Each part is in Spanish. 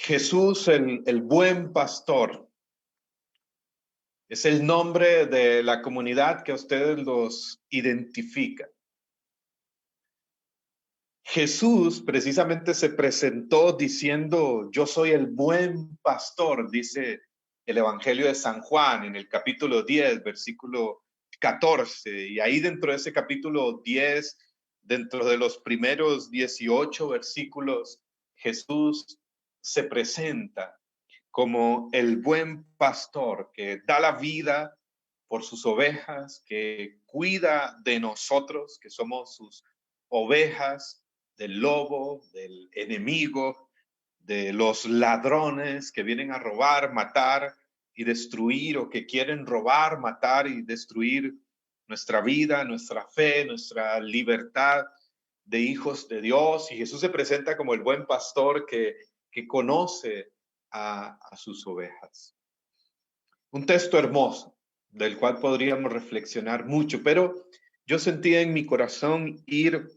Jesús, el buen pastor, es el nombre de la comunidad que a ustedes los identifica. Jesús precisamente se presentó diciendo, yo soy el buen pastor, dice el Evangelio de San Juan en el capítulo 10, versículo 14. Y ahí dentro de ese capítulo 10, dentro de los primeros 18 versículos, Jesús se presenta como el buen pastor que da la vida por sus ovejas, que cuida de nosotros, que somos sus ovejas, del lobo, del enemigo, de los ladrones que vienen a robar, matar y destruir, o que quieren robar, matar y destruir nuestra vida, nuestra fe, nuestra libertad de hijos de Dios. Y Jesús se presenta como el buen pastor que conoce a sus ovejas. Un texto hermoso del cual podríamos reflexionar mucho, pero yo sentía en mi corazón ir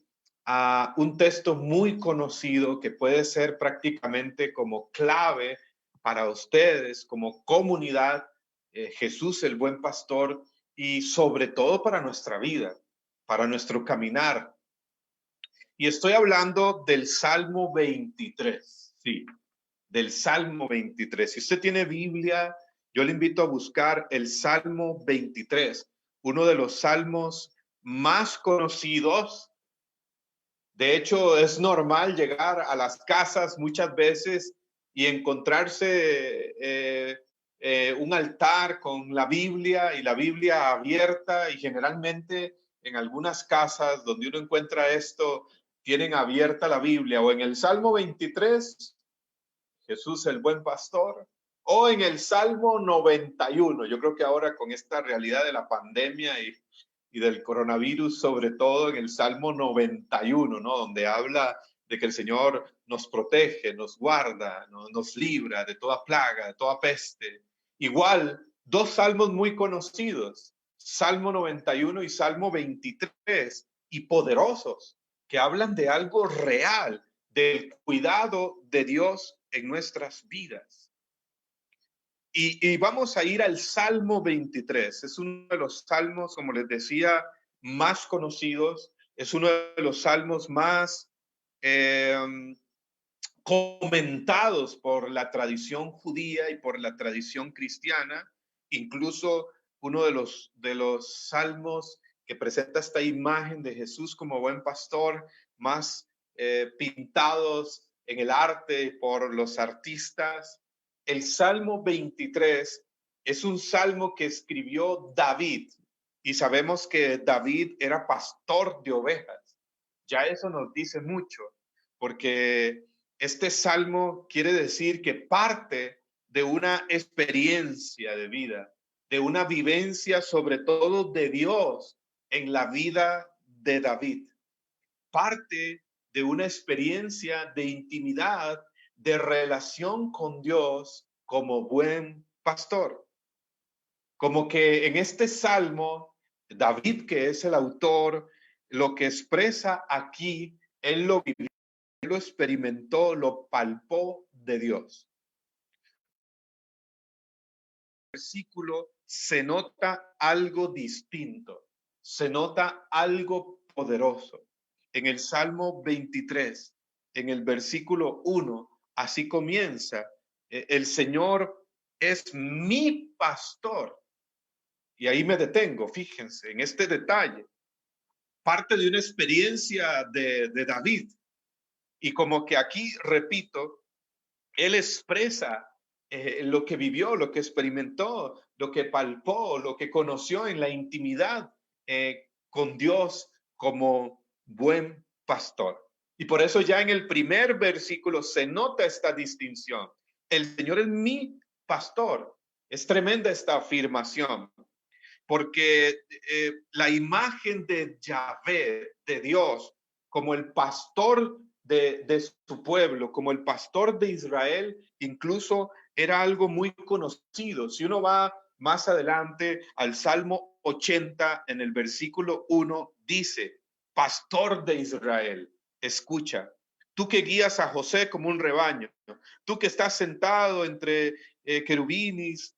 a un texto muy conocido que puede ser prácticamente como clave para ustedes como comunidad, Jesús el buen pastor, y sobre todo para nuestra vida, para nuestro caminar. Y estoy hablando del Salmo 23, sí, del Salmo 23. Si usted tiene Biblia, yo le invito a buscar el Salmo 23, uno de los salmos más conocidos. De hecho, es normal llegar a las casas muchas veces y encontrarse un altar con la Biblia y la Biblia abierta, y generalmente en algunas casas donde uno encuentra esto, tienen abierta la Biblia o en el Salmo 23, Jesús el buen pastor, o en el Salmo 91. Yo creo que ahora con esta realidad de la pandemia y del coronavirus, sobre todo en el Salmo 91, ¿no? Donde habla de que el Señor nos protege, nos guarda, nos libra de toda plaga, de toda peste. Igual, dos salmos muy conocidos, Salmo 91 y Salmo 23, y poderosos, que hablan de algo real, del cuidado de Dios en nuestras vidas. Y vamos a ir al Salmo 23. Es uno de los salmos, como les decía, más conocidos. Es uno de los salmos más comentados por la tradición judía y por la tradición cristiana. Incluso uno de los salmos que presenta esta imagen de Jesús como buen pastor, más pintados en el arte por los artistas. El Salmo 23 es un salmo que escribió David, y sabemos que David era pastor de ovejas. Ya eso nos dice mucho, porque este salmo quiere decir que parte de una experiencia de vida, de una vivencia sobre todo de Dios en la vida de David. Parte de una experiencia de intimidad, de relación con Dios como buen pastor. Como que en este salmo, David, que es el autor, lo que expresa aquí, él lo vivió, lo experimentó, lo palpó de Dios. En el versículo se nota algo distinto, se nota algo poderoso. En el Salmo 23, en el versículo 1, así comienza: el Señor es mi pastor. Y ahí me detengo, fíjense, en este detalle. Parte de una experiencia de David. Y como que aquí, repito, él expresa lo que vivió, lo que experimentó, lo que palpó, lo que conoció en la intimidad con Dios como buen pastor. Y por eso ya en el primer versículo se nota esta distinción. El Señor es mi pastor. Es tremenda esta afirmación, porque la imagen de Yahvé, de Dios, como el pastor de su pueblo, como el pastor de Israel, incluso era algo muy conocido. Si uno va más adelante al Salmo 80, en el versículo 1, dice: pastor de Israel, escucha, Tú que guías a José como un rebaño, tú que estás sentado entre querubines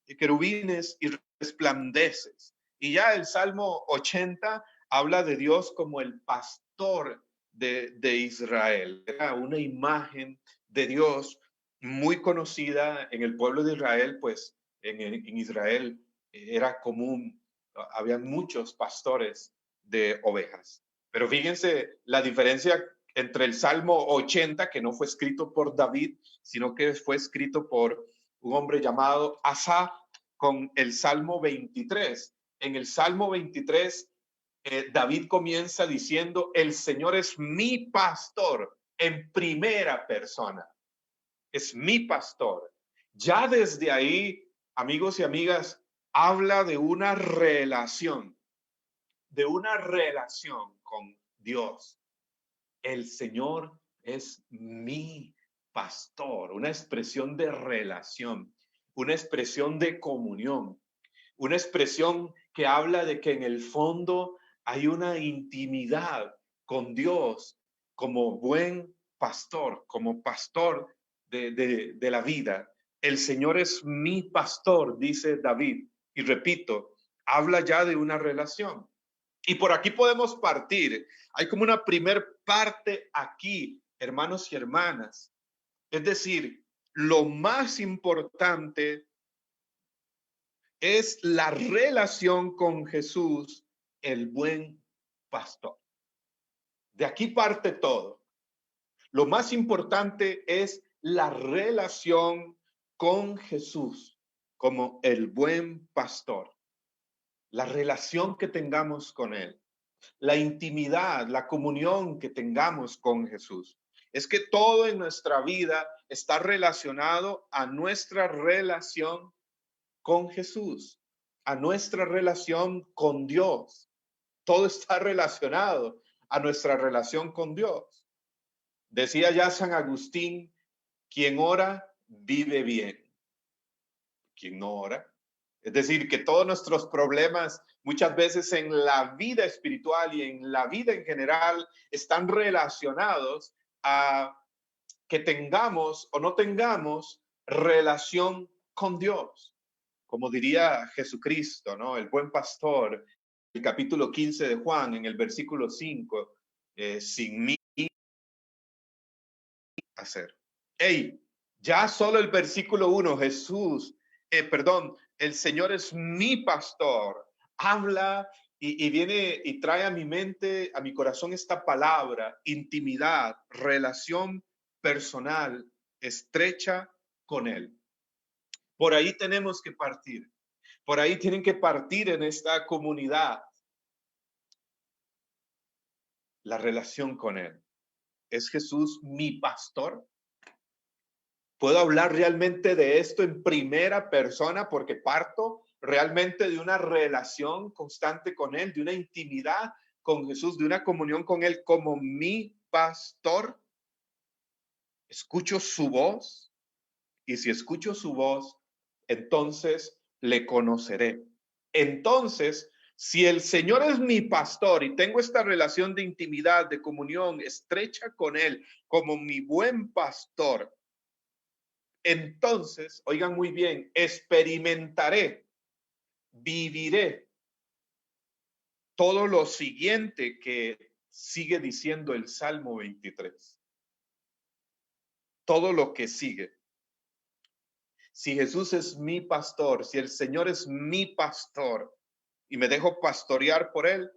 y resplandeces. Y ya el Salmo 80 habla de Dios como el pastor de Israel. Era una imagen de Dios muy conocida en el pueblo de Israel, pues en Israel era común, había muchos pastores de ovejas. Pero fíjense la diferencia entre el Salmo 80, que no fue escrito por David, sino que fue escrito por un hombre llamado Asaf, con el Salmo 23. En el Salmo 23, David comienza diciendo, el Señor es mi pastor, en primera persona. Es mi pastor. Ya desde ahí, amigos y amigas, habla de una relación con Dios. El Señor es mi pastor, una expresión de relación, una expresión de comunión, una expresión que habla de que en el fondo hay una intimidad con Dios como buen pastor, como pastor de la vida. El Señor es mi pastor, dice David. Y repito, habla ya de una relación. Y por aquí podemos partir. Hay como una primer parte aquí, hermanos y hermanas. Es decir, lo más importante es la relación con Jesús, el buen pastor. De aquí parte todo. Lo más importante es la relación con Jesús como el buen pastor. La relación que tengamos con Él. La intimidad, la comunión que tengamos con Jesús. Es que todo en nuestra vida está relacionado a nuestra relación con Jesús, a nuestra relación con Dios. Todo está relacionado a nuestra relación con Dios. Decía ya San Agustín, quien ora vive bien. Quien no ora. Es decir, que todos nuestros problemas muchas veces en la vida espiritual y en la vida en general están relacionados a que tengamos o no tengamos relación con Dios. Como diría Jesucristo, ¿no? El buen pastor, el capítulo 15 de Juan, en el versículo 5, sin mí hacer. Hey, ya solo el versículo 1, Jesús, el Señor es mi pastor, habla y viene y trae a mi mente, a mi corazón esta palabra, intimidad, relación personal, estrecha con Él. Por ahí tenemos que partir. Por ahí tienen que partir en esta comunidad la relación con Él. ¿Es Jesús mi pastor? ¿Puedo hablar realmente de esto en primera persona porque parto realmente de una relación constante con Él, de una intimidad con Jesús, de una comunión con Él como mi pastor? ¿Escucho su voz? Y si escucho su voz, entonces le conoceré. Entonces, si el Señor es mi pastor y tengo esta relación de intimidad, de comunión estrecha con Él como mi buen pastor, entonces, oigan muy bien, experimentaré, viviré todo lo siguiente que sigue diciendo el Salmo 23. Todo lo que sigue. Si Jesús es mi pastor, si el Señor es mi pastor y me dejo pastorear por Él,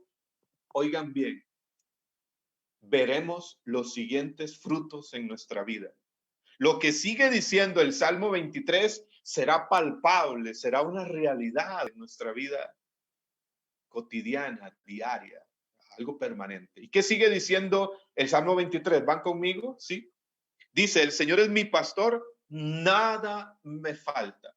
oigan bien, veremos los siguientes frutos en nuestra vida. Lo que sigue diciendo el Salmo 23 será palpable, será una realidad en nuestra vida cotidiana, diaria, algo permanente. ¿Y qué sigue diciendo el Salmo 23? ¿Van conmigo? Sí. Dice, el Señor es mi pastor, nada me falta.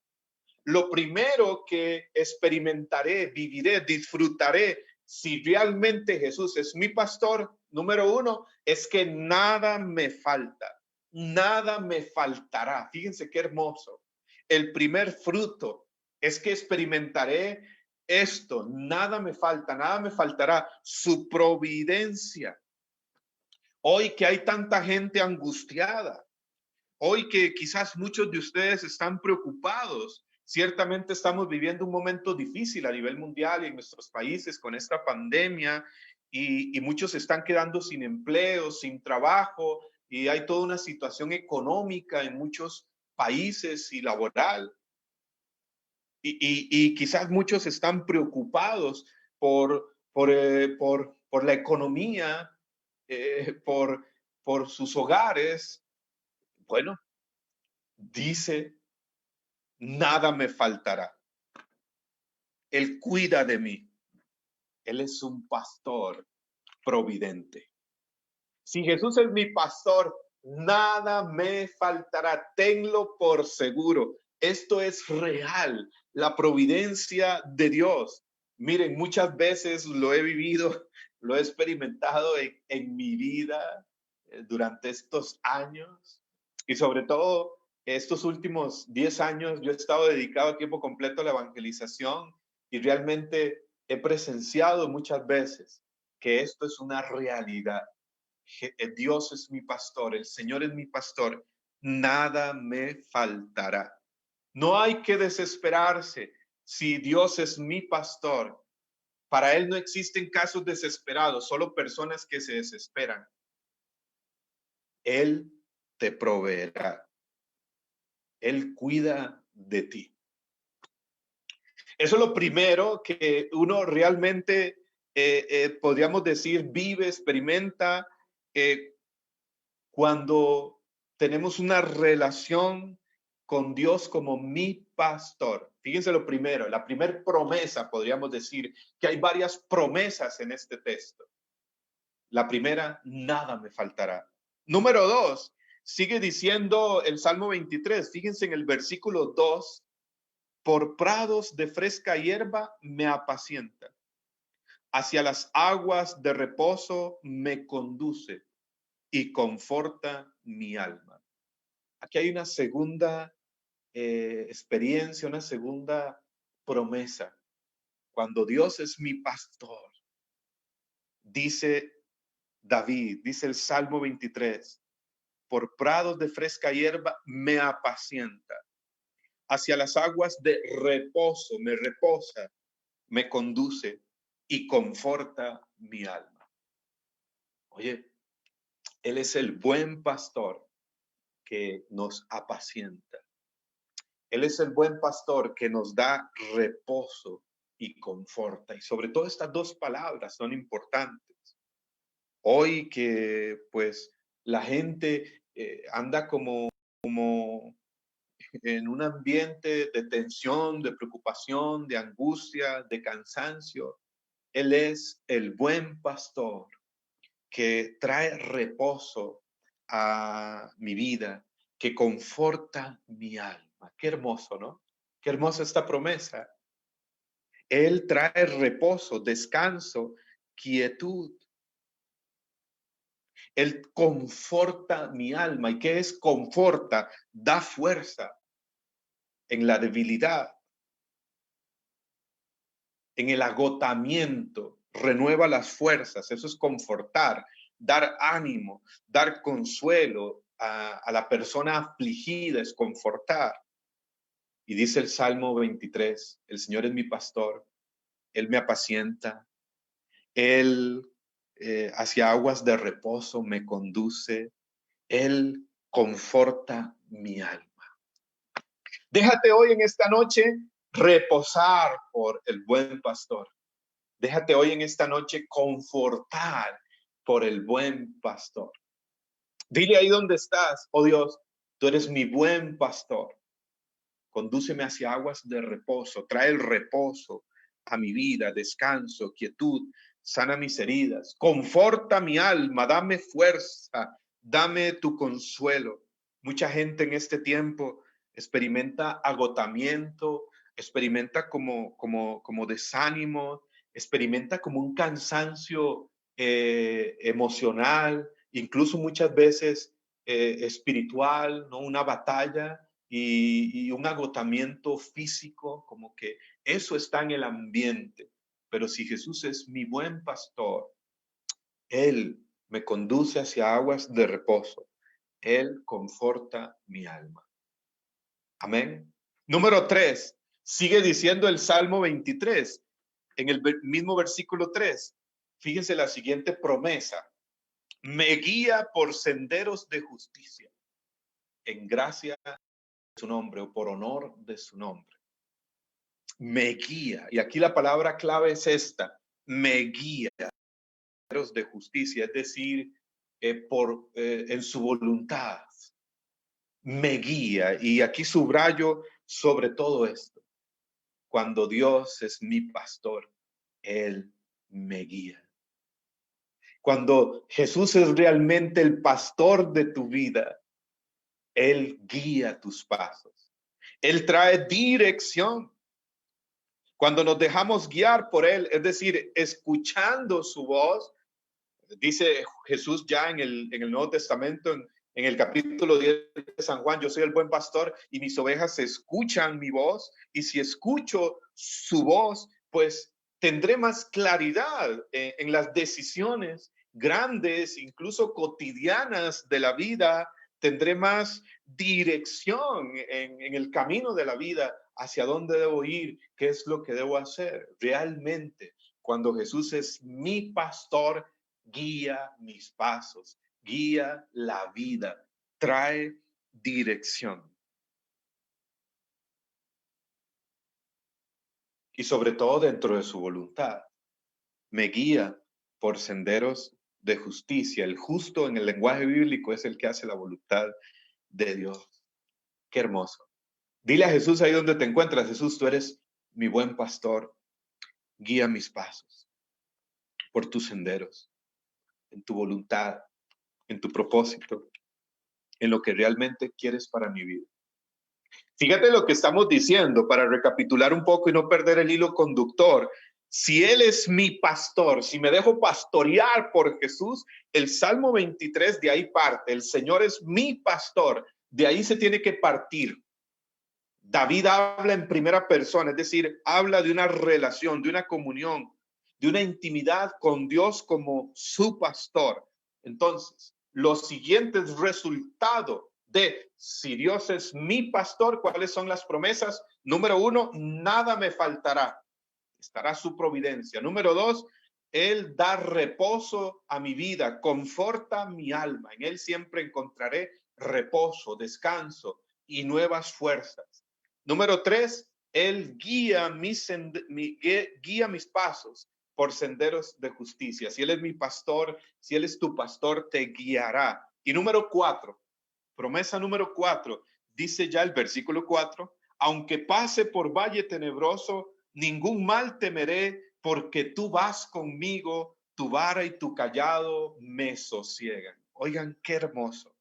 Lo primero que experimentaré, viviré, disfrutaré, si realmente Jesús es mi pastor, número uno, es que nada me falta, nada me faltará. Fíjense qué hermoso. El primer fruto es que experimentaré esto, nada me falta, nada me faltará, su providencia. Hoy que hay tanta gente angustiada, hoy que quizás muchos de ustedes están preocupados, ciertamente estamos viviendo un momento difícil a nivel mundial y en nuestros países con esta pandemia y muchos están quedando sin empleo, sin trabajo y hay toda una situación económica en muchos países y laboral. Y quizás muchos están preocupados por la economía, eh, por, por sus hogares. Bueno, dice, nada me faltará. Él cuida de mí. Él es un pastor providente. Si Jesús es mi pastor, nada me faltará. Tenlo por seguro. Esto es real, la providencia de Dios. Miren, muchas veces lo he vivido, lo he experimentado en mi vida durante estos años y sobre todo estos últimos 10 años yo he estado dedicado a tiempo completo a la evangelización y realmente he presenciado muchas veces que esto es una realidad. Dios es mi pastor, el Señor es mi pastor, nada me faltará. No hay que desesperarse si Dios es mi pastor. Para Él no existen casos desesperados, solo personas que se desesperan. Él te proveerá. Él cuida de ti. Eso es lo primero que uno realmente, podríamos decir, vive, experimenta eh, cuando tenemos una relación con Dios como mi pastor. Fíjense lo primero, la primera promesa, podríamos decir que hay varias promesas en este texto. La primera, nada me faltará. Número dos, sigue diciendo el Salmo 23, fíjense en el versículo 2, por prados de fresca hierba me apacienta, hacia las aguas de reposo me conduce y conforta mi alma. Aquí hay una segunda experiencia, una segunda promesa. Cuando Dios es mi pastor, dice David, dice el Salmo 23, por prados de fresca hierba me apacienta, hacia las aguas de reposo me reposa, me conduce y conforta mi alma. Oye, Él es el buen pastor que nos apacienta. Él es el buen pastor que nos da reposo y conforta. Y sobre todo estas dos palabras son importantes. Hoy que pues la gente anda como en un ambiente de tensión, de preocupación, de angustia, de cansancio, Él es el buen pastor que trae reposo a mi vida, que conforta mi alma. Qué hermoso, ¿no? Qué hermosa esta promesa. Él trae reposo, descanso, quietud. Él conforta mi alma. ¿Y qué es conforta? Da fuerza en la debilidad, en el agotamiento, renueva las fuerzas. Eso es confortar, dar ánimo, dar consuelo a la persona afligida, es confortar. Y dice el Salmo 23, el Señor es mi pastor, Él me apacienta, Él hacia aguas de reposo me conduce, Él conforta mi alma. Déjate hoy en esta noche reposar por el buen pastor. Déjate hoy en esta noche confortar por el buen pastor. Dile ahí donde estás, oh Dios, tú eres mi buen pastor. Condúceme hacia aguas de reposo, trae el reposo a mi vida, descanso, quietud, sana mis heridas, conforta mi alma, dame fuerza, dame tu consuelo. Mucha gente en este tiempo experimenta agotamiento, experimenta como desánimo, experimenta como un cansancio emocional, incluso muchas veces espiritual, ¿no? Una batalla y un agotamiento físico, como que eso está en el ambiente. Pero si Jesús es mi buen pastor, Él me conduce hacia aguas de reposo. Él conforta mi alma. Amén. Número 3, sigue diciendo el Salmo 23, en el mismo versículo 3. Fíjense la siguiente promesa. Me guía por senderos de justicia, en gracia de su nombre o por honor de su nombre. Me guía. Y aquí la palabra clave es esta. Me guía de justicia, es decir, en su voluntad. Me guía. Y aquí subrayo sobre todo esto. Cuando Dios es mi pastor, Él me guía. Cuando Jesús es realmente el pastor de tu vida, Él guía tus pasos. Él trae dirección. Cuando nos dejamos guiar por Él, es decir, escuchando su voz, dice Jesús ya en el Nuevo Testamento, en el capítulo 10 de San Juan, yo soy el buen pastor y mis ovejas escuchan mi voz, y si escucho su voz, pues tendré más claridad en las decisiones grandes, incluso cotidianas de la vida, tendré más dirección en el camino de la vida, hacia dónde debo ir, qué es lo que debo hacer. Realmente, cuando Jesús es mi pastor, guía mis pasos, guía la vida, trae dirección. Y sobre todo dentro de su voluntad, me guía por senderos de justicia. El justo en el lenguaje bíblico es el que hace la voluntad de Dios. Qué hermoso. Dile a Jesús ahí donde te encuentras: Jesús, tú eres mi buen pastor, guía mis pasos por tus senderos, en tu voluntad, en tu propósito, en lo que realmente quieres para mi vida. Fíjate lo que estamos diciendo para recapitular un poco y no perder el hilo conductor. Si Él es mi pastor, si me dejo pastorear por Jesús, el Salmo 23 de ahí parte. El Señor es mi pastor. De ahí se tiene que partir. David habla en primera persona, es decir, habla de una relación, de una comunión, de una intimidad con Dios como su pastor. Entonces, los siguientes resultados de si Dios es mi pastor, ¿cuáles son las promesas? Número 1, nada me faltará. Estará su providencia. Número 2, Él da reposo a mi vida, conforta mi alma. En Él siempre encontraré reposo, descanso y nuevas fuerzas. Número 3, Él guía guía mis pasos por senderos de justicia. Si Él es mi pastor, si Él es tu pastor, te guiará. Y número 4, promesa número 4, dice ya el versículo 4, aunque pase por valle tenebroso, ningún mal temeré, porque tú vas conmigo, tu vara y tu callado me sosiegan. Oigan, qué hermoso.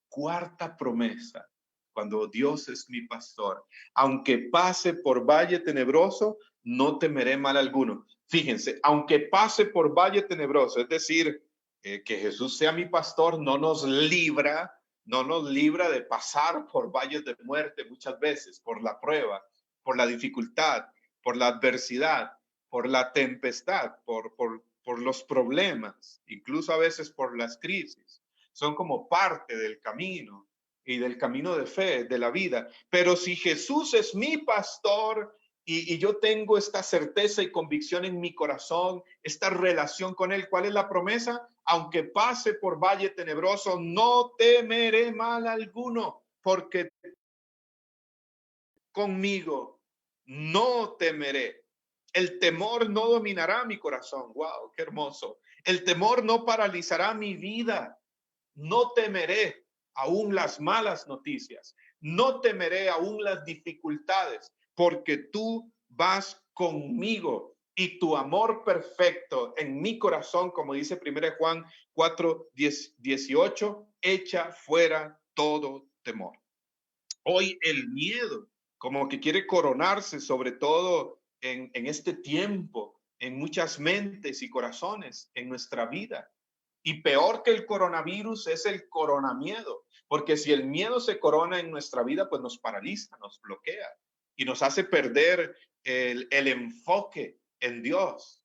Cuarta promesa, cuando Dios es mi pastor, aunque pase por valle tenebroso, no temeré mal alguno. Fíjense, aunque pase por valle tenebroso, es decir, que Jesús sea mi pastor, no nos libra de pasar por valles de muerte muchas veces, por la prueba, por la dificultad, por la adversidad, por la tempestad, por los problemas, incluso a veces por las crisis. Son como parte del camino y del camino de fe, de la vida. Pero si Jesús es mi pastor y yo tengo esta certeza y convicción en mi corazón, esta relación con Él, ¿cuál es la promesa? Aunque pase por valle tenebroso, no temeré mal alguno, porque conmigo no temeré. El temor no dominará mi corazón. Wow, qué hermoso. El temor no paralizará mi vida. No temeré aún las malas noticias, no temeré aún las dificultades, porque tú vas conmigo y tu amor perfecto en mi corazón, como dice 1 Juan 4:18, echa fuera todo temor. Hoy el miedo como que quiere coronarse, sobre todo en este tiempo, en muchas mentes y corazones en nuestra vida. Y peor que el coronavirus es el coronamiedo, porque si el miedo se corona en nuestra vida, pues nos paraliza, nos bloquea y nos hace perder el enfoque en Dios,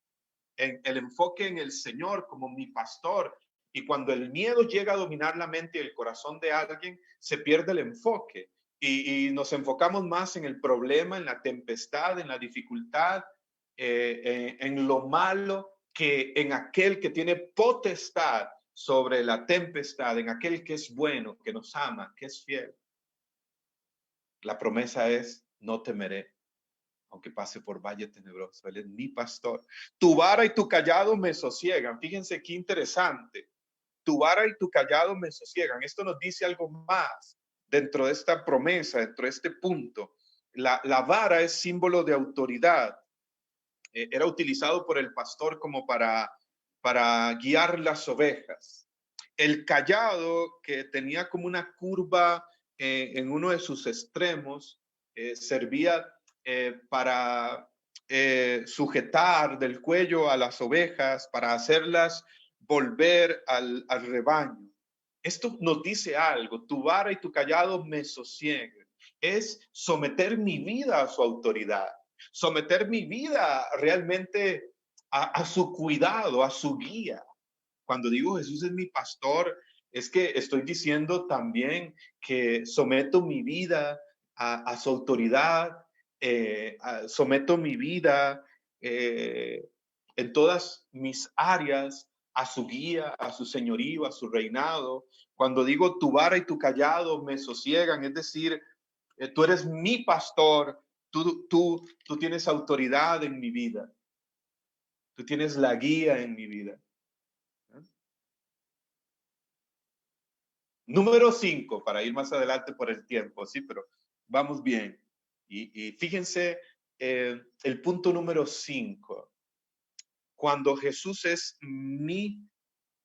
el enfoque en el Señor como mi pastor, Y cuando el miedo llega a dominar la mente y el corazón de alguien, se pierde el enfoque y nos enfocamos más en el problema, en la tempestad, en la dificultad, en lo malo, que en aquel que tiene potestad sobre la tempestad, en aquel que es bueno, que nos ama, que es fiel. La promesa es: no temeré, aunque pase por valle tenebroso. Él es mi pastor. Tu vara y tu callado me sosiegan. Fíjense qué interesante. Tu vara y tu callado me sosiegan. Esto nos dice algo más dentro de esta promesa, dentro de este punto. La vara es símbolo de autoridad. Era utilizado por el pastor como para guiar las ovejas. El callado, que tenía como una curva en uno de sus extremos, servía para sujetar del cuello a las ovejas, para hacerlas volver al rebaño. Esto nos dice algo: tu vara y tu callado me sosiegan. Es someter mi vida a su autoridad, someter mi vida realmente a su cuidado, a su guía. Cuando digo Jesús es mi pastor, es que estoy diciendo también que someto mi vida a su autoridad, someto mi vida en todas mis áreas a su guía, a su señorío, a su reinado. Cuando digo tu vara y tu callado me sosiegan, es decir, tú eres mi pastor, tú tienes autoridad en mi vida, tú tienes la guía en mi vida. Número 5, para ir más adelante por el tiempo, sí, pero vamos bien. Y fíjense el punto número 5. Cuando Jesús es mi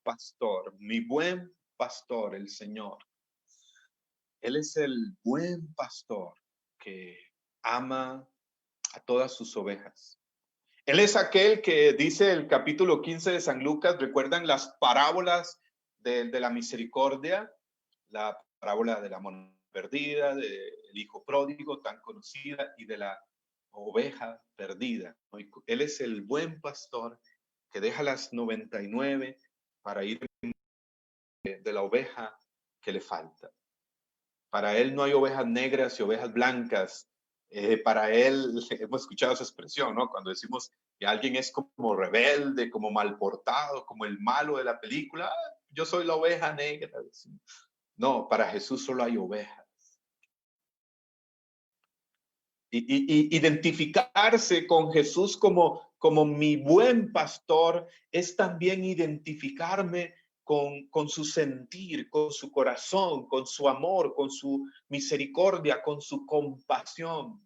pastor, mi buen pastor, el Señor. Él es el buen pastor que ama a todas sus ovejas. Él es aquel que dice el capítulo 15 de San Lucas, ¿recuerdan las parábolas de la misericordia? La parábola de la moneda perdida, del hijo pródigo tan conocida, y de la oveja perdida. Él es el buen pastor que deja las 99 para ir de la oveja que le falta. Para él no hay ovejas negras y ovejas blancas. Para él, hemos escuchado esa expresión, ¿no? Cuando decimos que alguien es como rebelde, como mal portado, como el malo de la película, yo soy la oveja negra. No, para Jesús solo hay ovejas. Y identificarse con Jesús como mi buen pastor es también identificarme con su sentir, con su corazón, con su amor, con su misericordia, con su compasión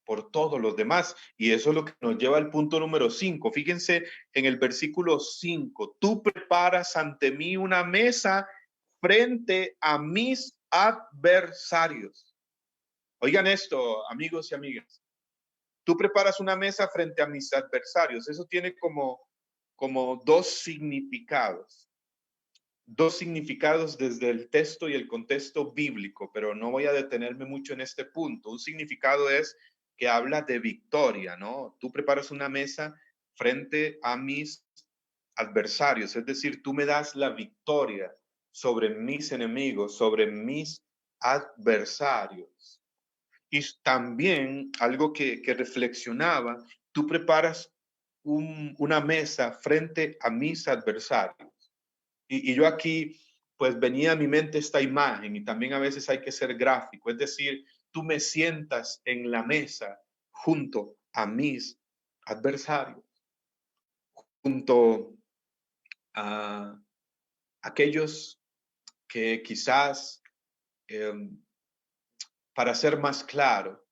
por todos los demás. Y eso es lo que nos lleva al punto número 5. Fíjense en el versículo 5. Tú preparas ante mí una mesa frente a mis adversarios. Oigan esto, amigos y amigas. Tú preparas una mesa frente a mis adversarios. Eso tiene como dos significados. Dos significados desde el texto y el contexto bíblico, pero no voy a detenerme mucho en este punto. Un significado es que habla de victoria, ¿no? Tú preparas una mesa frente a mis adversarios, es decir, tú me das la victoria sobre mis enemigos, sobre mis adversarios. Y también algo que reflexionaba: tú preparas una mesa frente a mis adversarios. Y yo aquí, pues venía a mi mente esta imagen, y también a veces hay que ser gráfico, es decir, tú me sientas en la mesa junto a mis adversarios, junto a aquellos que quizás, para ser más claro,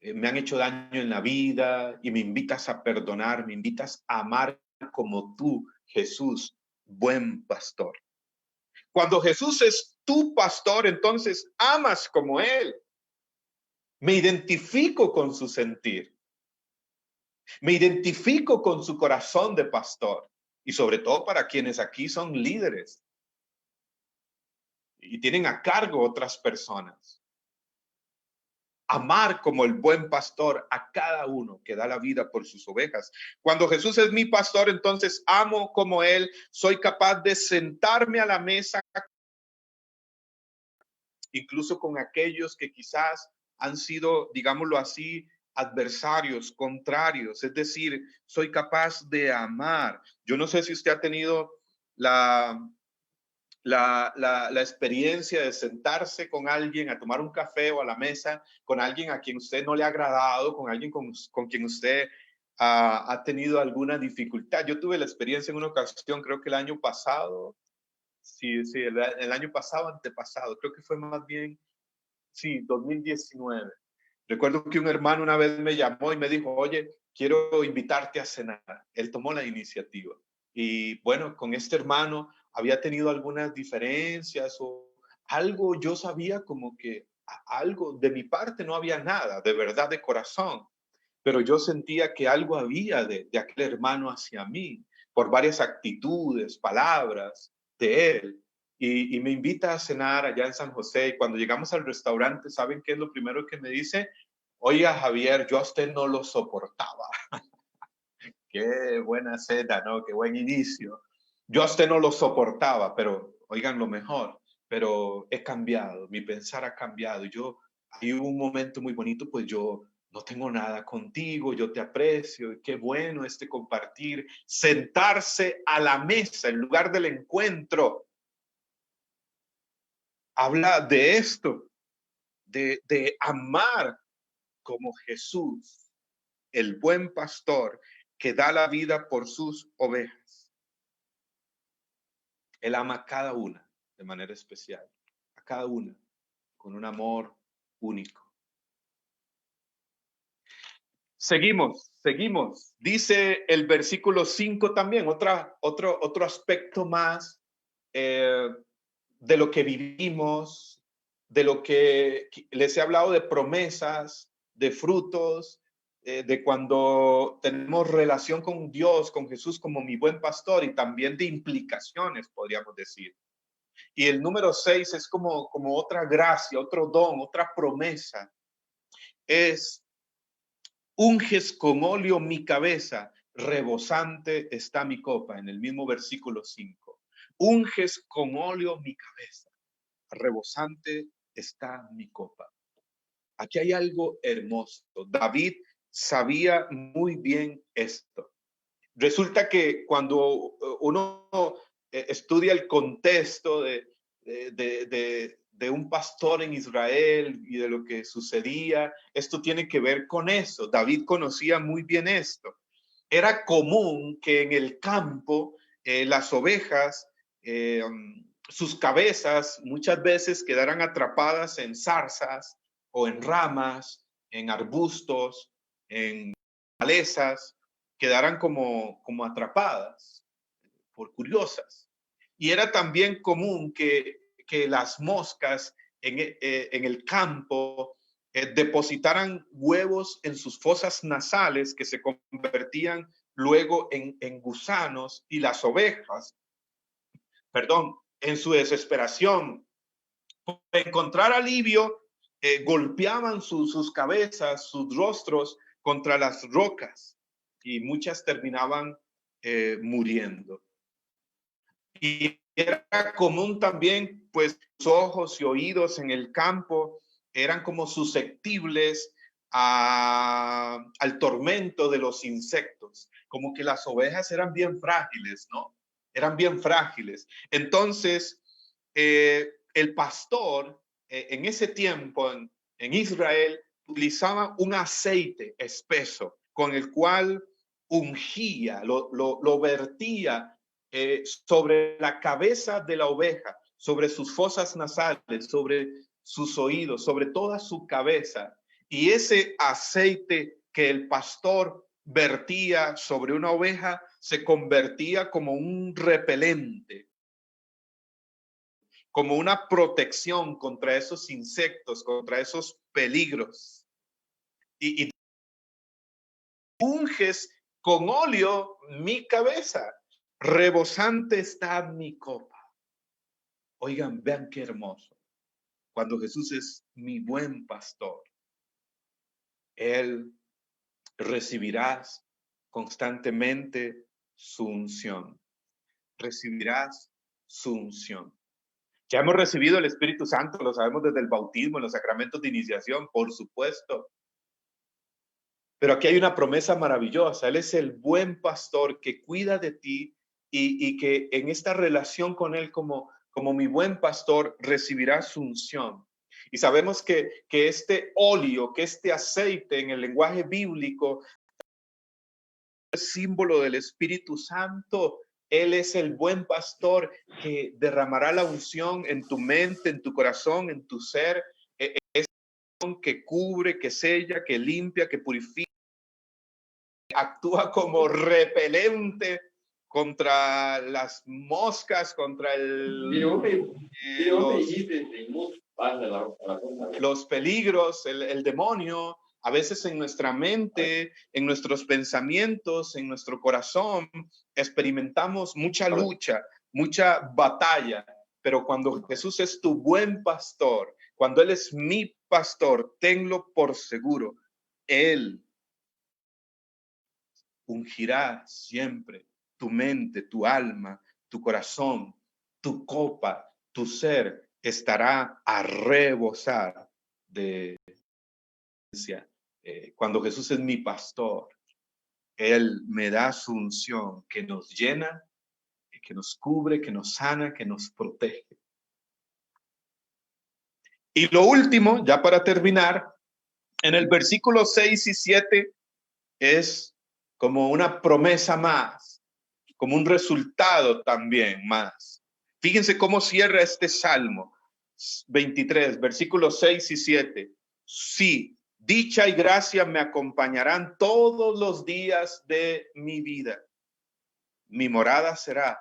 me han hecho daño en la vida, y me invitas a perdonar, me invitas a amar como tú, Jesús, buen pastor. Cuando Jesús es tu pastor, entonces amas como Él. Me identifico con su sentir. Me identifico con su corazón de pastor. Y sobre todo para quienes aquí son líderes y tienen a cargo otras personas. amar como el buen pastor a cada uno que da la vida por sus ovejas. Cuando Jesús es mi pastor, entonces amo como él, soy capaz de sentarme a la mesa, incluso con aquellos que quizás han sido, digámoslo así, adversarios, contrarios. Es decir, soy capaz de amar. Yo no sé si usted ha tenido la, la experiencia de sentarse con alguien a tomar un café o a la mesa con alguien a quien usted no le ha agradado, con alguien con quien usted ha tenido alguna dificultad. Yo tuve la experiencia en una ocasión, creo que el año pasado, sí, el año pasado, antepasado, creo que fue más bien, sí, 2019. Recuerdo que un hermano una vez me llamó y me dijo, oye, quiero invitarte a cenar. Él tomó la iniciativa. Y bueno, con este hermano había tenido algunas diferencias o algo, yo sabía como que algo de mi parte no había nada, de verdad, de corazón. Pero yo sentía que algo había de aquel hermano hacia mí, por varias actitudes, palabras de él. Y me invita a cenar allá en San José. Y cuando llegamos al restaurante, ¿saben qué es lo primero que me dice? Oiga, Javier, yo a usted no lo soportaba. Qué buena cena, ¿no? Qué buen inicio. Yo a usted no lo soportaba, pero oigan lo mejor, pero he cambiado, mi pensar ha cambiado. Yo, hay un momento muy bonito, pues yo no tengo nada contigo, yo te aprecio, y qué bueno este compartir, sentarse a la mesa en lugar del encuentro. Habla de esto, de amar como Jesús, el buen pastor que da la vida por sus ovejas. Él ama a cada una de manera especial, a cada una con un amor único. Seguimos. Dice el versículo 5 también, otro aspecto más eh, de lo que vivimos, de lo que les he hablado de promesas, de frutos, de cuando tenemos relación con Dios, con Jesús como mi buen pastor y también de implicaciones, podríamos decir. Y el número 6 es como otra gracia, otro don, otra promesa. Es unges con óleo mi cabeza, rebosante está mi copa, en el mismo versículo 5. Unges con óleo mi cabeza, rebosante está mi copa. Aquí hay algo hermoso. David sabía muy bien esto. Resulta que cuando uno estudia el contexto de un pastor en Israel y de lo que sucedía, esto tiene que ver con eso. David conocía muy bien esto. Era común que en el campo las ovejas, sus cabezas muchas veces quedaran atrapadas en zarzas o en ramas, en arbustos, en malezas, quedaran como atrapadas por curiosas. Y era también común que las moscas en el campo depositaran huevos en sus fosas nasales que se convertían luego en gusanos y las ovejas, perdón, en su desesperación, por encontrar alivio, golpeaban sus cabezas, sus rostros contra las rocas y muchas terminaban muriendo. Y era común también, pues, sus ojos y oídos en el campo eran como susceptibles al tormento de los insectos, como que las ovejas eran bien frágiles, ¿no? Eran bien frágiles. Entonces, el pastor en ese tiempo en Israel utilizaba un aceite espeso con el cual ungía, lo vertía sobre la cabeza de la oveja, sobre sus fosas nasales, sobre sus oídos, sobre toda su cabeza. Y ese aceite que el pastor vertía sobre una oveja se convertía como un repelente, como una protección contra esos insectos, contra esos peligros. Y unges con óleo mi cabeza, rebosante está mi copa. Oigan, vean qué hermoso. Cuando Jesús es mi buen pastor, Él recibirás constantemente su unción. Recibirás su unción. Ya hemos recibido el Espíritu Santo, lo sabemos desde el bautismo, en los sacramentos de iniciación, por supuesto. Pero aquí hay una promesa maravillosa. Él es el buen pastor que cuida de ti y que en esta relación con Él como mi buen pastor recibirás su unción. Y sabemos que este óleo, que este aceite en el lenguaje bíblico es símbolo del Espíritu Santo. Él es el buen pastor que derramará la unción en tu mente, en tu corazón, en tu ser. Es que cubre, que sella, que limpia, que purifica, actúa como repelente contra las moscas, contra los peligros, el demonio. A veces en nuestra mente, en nuestros pensamientos, en nuestro corazón, experimentamos mucha lucha, mucha batalla. Pero cuando Jesús es tu buen pastor, cuando Él es mi pastor, tenlo por seguro, Él ungirá siempre tu mente, tu alma, tu corazón, tu copa, tu ser estará a rebosar de cuando Jesús es mi pastor. Él me da su unción que nos llena, que nos cubre, que nos sana, que nos protege. Y lo último, ya para terminar, en el versículo 6 y 7 es como una promesa más, como un resultado también más. Fíjense cómo cierra este Salmo 23, versículos 6 y 7. Sí, dicha y gracia me acompañarán todos los días de mi vida. Mi morada será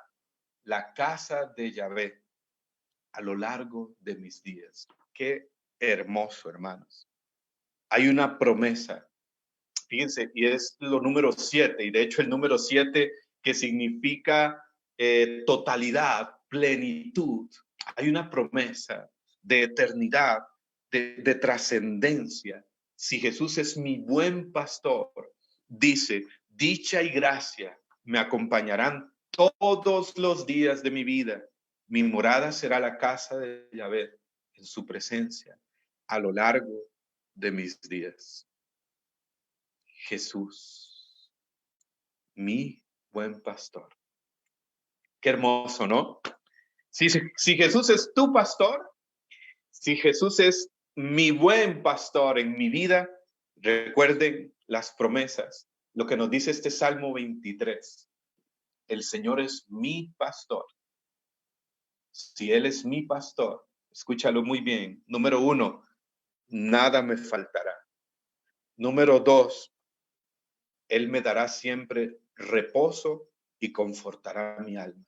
la casa de Yahvé a lo largo de mis días. Qué hermoso, hermanos. Hay una promesa. Fíjense, y es lo número 7, y de hecho el número 7 que significa totalidad, plenitud. Hay una promesa de eternidad, de trascendencia. Si Jesús es mi buen pastor, dice, dicha y gracia me acompañarán todos los días de mi vida. Mi morada será la casa de Yahvé en su presencia a lo largo de mis días. Jesús, mi buen pastor. Qué hermoso, ¿no? Si Jesús es tu pastor, si Jesús es mi buen pastor en mi vida, recuerden las promesas, lo que nos dice este Salmo 23. El Señor es mi pastor. Si Él es mi pastor, escúchalo muy bien. Número 1, nada me faltará. Número 2, Él me dará siempre reposo y confortará mi alma.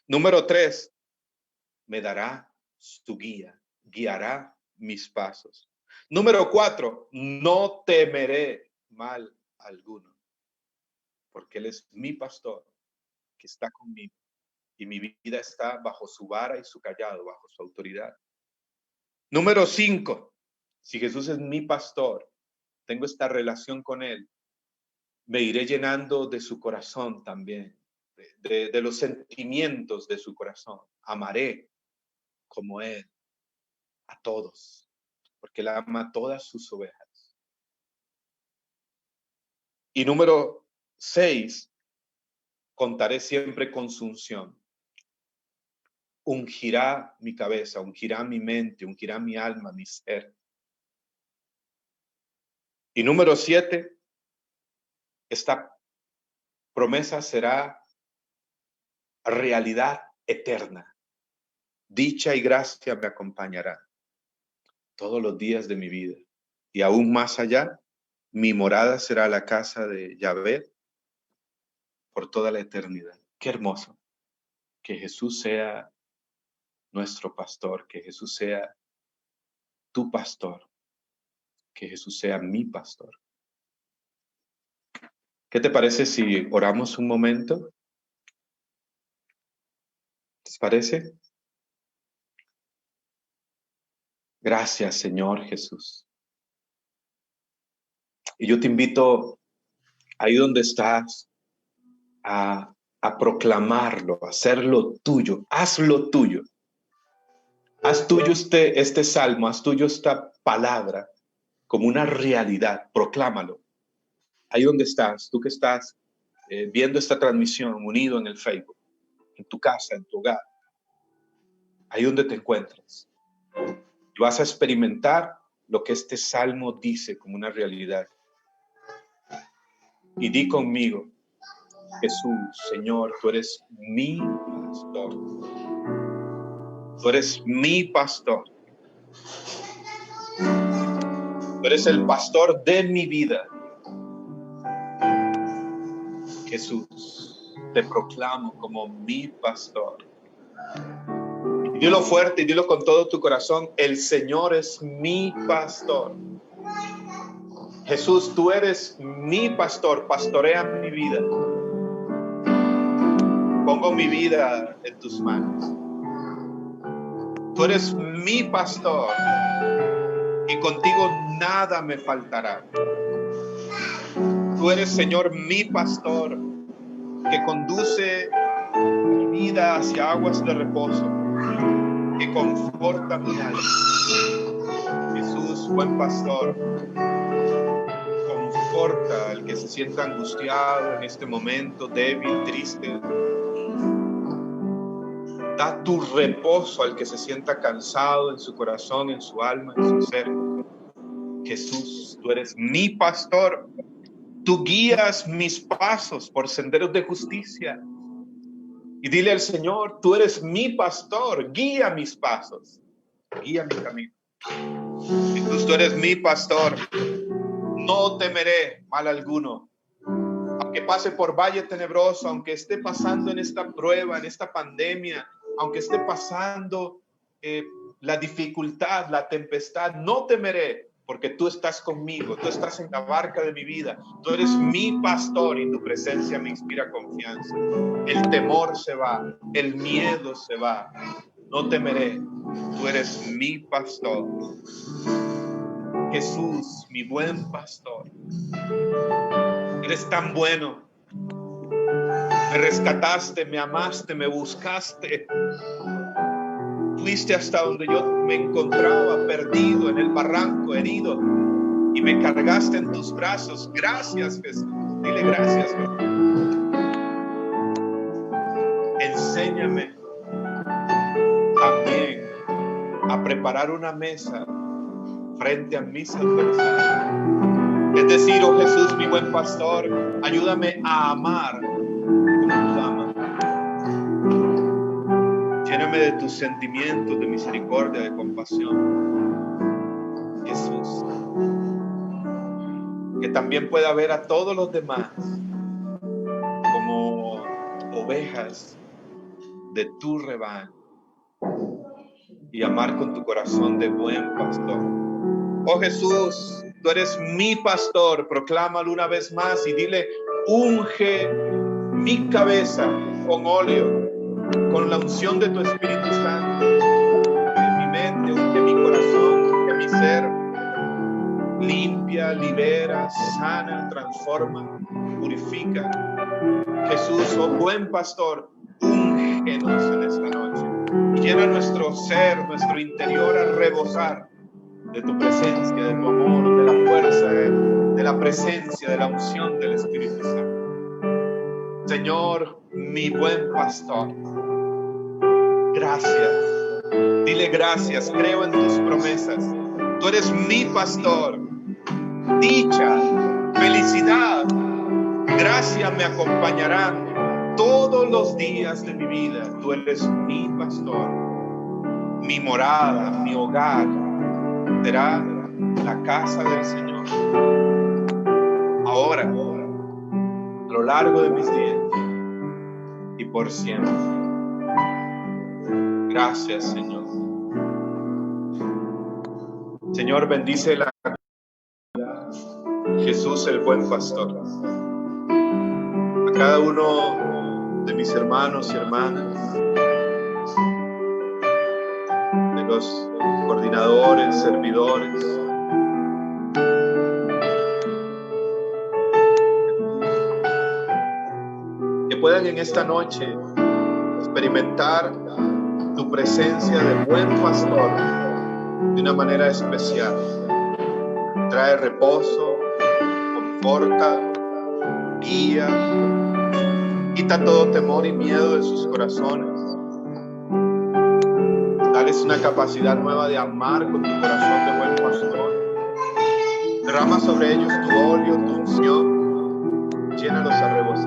Número 3, me dará su guía, guiará mis pasos. Número 4, no temeré mal alguno, porque Él es mi pastor que está conmigo y mi vida está bajo su vara y su callado, bajo su autoridad. Número 5, si Jesús es mi pastor, tengo esta relación con Él, me iré llenando de su corazón también, de los sentimientos de su corazón. Amaré como Él a todos, porque Él ama a todas sus ovejas. Y número 6, contaré siempre con su unción. Ungirá mi cabeza, ungirá mi mente, ungirá mi alma, mi ser. Y número 7, esta promesa será realidad eterna. Dicha y gracia me acompañarán todos los días de mi vida. Y aún más allá, mi morada será la casa de Yahvé por toda la eternidad. Qué hermoso que Jesús sea nuestro pastor, que Jesús sea tu pastor, que Jesús sea mi pastor. ¿Qué te parece si oramos un momento? ¿Te parece? Gracias, Señor Jesús. Y yo te invito ahí donde estás a proclamarlo, a hacerlo tuyo. Hazlo tuyo. Haz tuyo este salmo, haz tuyo esta palabra como una realidad. Proclámalo. Ahí donde estás, tú que estás viendo esta transmisión, unido en el Facebook, en tu casa, en tu hogar, ahí donde te encuentras. Y vas a experimentar lo que este salmo dice como una realidad. Y di conmigo: Jesús, Señor, tú eres mi pastor. Tú eres mi pastor. Tú eres el pastor de mi vida. Jesús, te proclamo como mi pastor. Y dilo fuerte y dilo con todo tu corazón: el Señor es mi pastor. Jesús, tú eres mi pastor, pastorea mi vida. Pongo mi vida en tus manos. Tú eres mi pastor y contigo nada me faltará. Tú eres, Señor, mi pastor que conduce mi vida hacia aguas de reposo, que conforta mi alma. Jesús, buen pastor, conforta al que se sienta angustiado en este momento, débil, triste. Da tu reposo al que se sienta cansado en su corazón, en su alma, en su ser. Jesús, tú eres mi pastor. Tú guías mis pasos por senderos de justicia. Y dile al Señor: tú eres mi pastor, guía mis pasos, guía mi camino. Jesús, tú eres mi pastor. No temeré mal alguno. Aunque pase por valle tenebroso, aunque esté pasando en esta prueba, en esta pandemia, aunque esté pasando la dificultad, la tempestad, no temeré, porque tú estás conmigo, tú estás en la barca de mi vida, tú eres mi pastor y tu presencia me inspira confianza. El temor se va, el miedo se va, no temeré, tú eres mi pastor. Jesús, mi buen pastor, eres tan bueno. Me rescataste, me amaste, me buscaste. Fuiste hasta donde yo me encontraba, perdido en el barranco, herido, y me cargaste en tus brazos. Gracias, Jesús. Dile gracias, Jesús. Enséñame también a preparar una mesa frente a mis adversarios. Es decir, oh Jesús, mi buen pastor, ayúdame a amar como tú amas. Lléname de tus sentimientos, de misericordia, de compasión. Jesús, que también pueda ver a todos los demás como ovejas de tu rebaño y amar con tu corazón de buen pastor. Oh Jesús, tú eres mi pastor, proclámalo una vez más y dile: unge mi cabeza con óleo, con la unción de tu Espíritu Santo, en mi mente, unge mi corazón, unge mi ser, limpia, libera, sana, transforma, purifica. Jesús, oh buen pastor, úngenos en esta noche. Llena nuestro ser, nuestro interior a rebosar de tu presencia, de tu amor, de la fuerza, de la presencia, de la unción del Espíritu Santo. Señor, mi buen pastor, gracias. Dile gracias, creo en tus promesas. Tú eres mi pastor. Dicha, felicidad, gracia me acompañarán todos los días de mi vida. Tú eres mi pastor. Mi morada, mi hogar será la casa del Señor. Ahora, a lo largo de mis días y por siempre. Gracias, Señor. Señor, bendice la Jesús, el buen pastor. A cada uno de mis hermanos y hermanas, de los coordinadores, servidores, puedan en esta noche experimentar tu presencia de buen pastor de una manera especial. Trae reposo, conforta, guía, quita todo temor y miedo de sus corazones. Dales una capacidad nueva de amar con tu corazón de buen pastor. Derrama sobre ellos tu óleo, tu unción.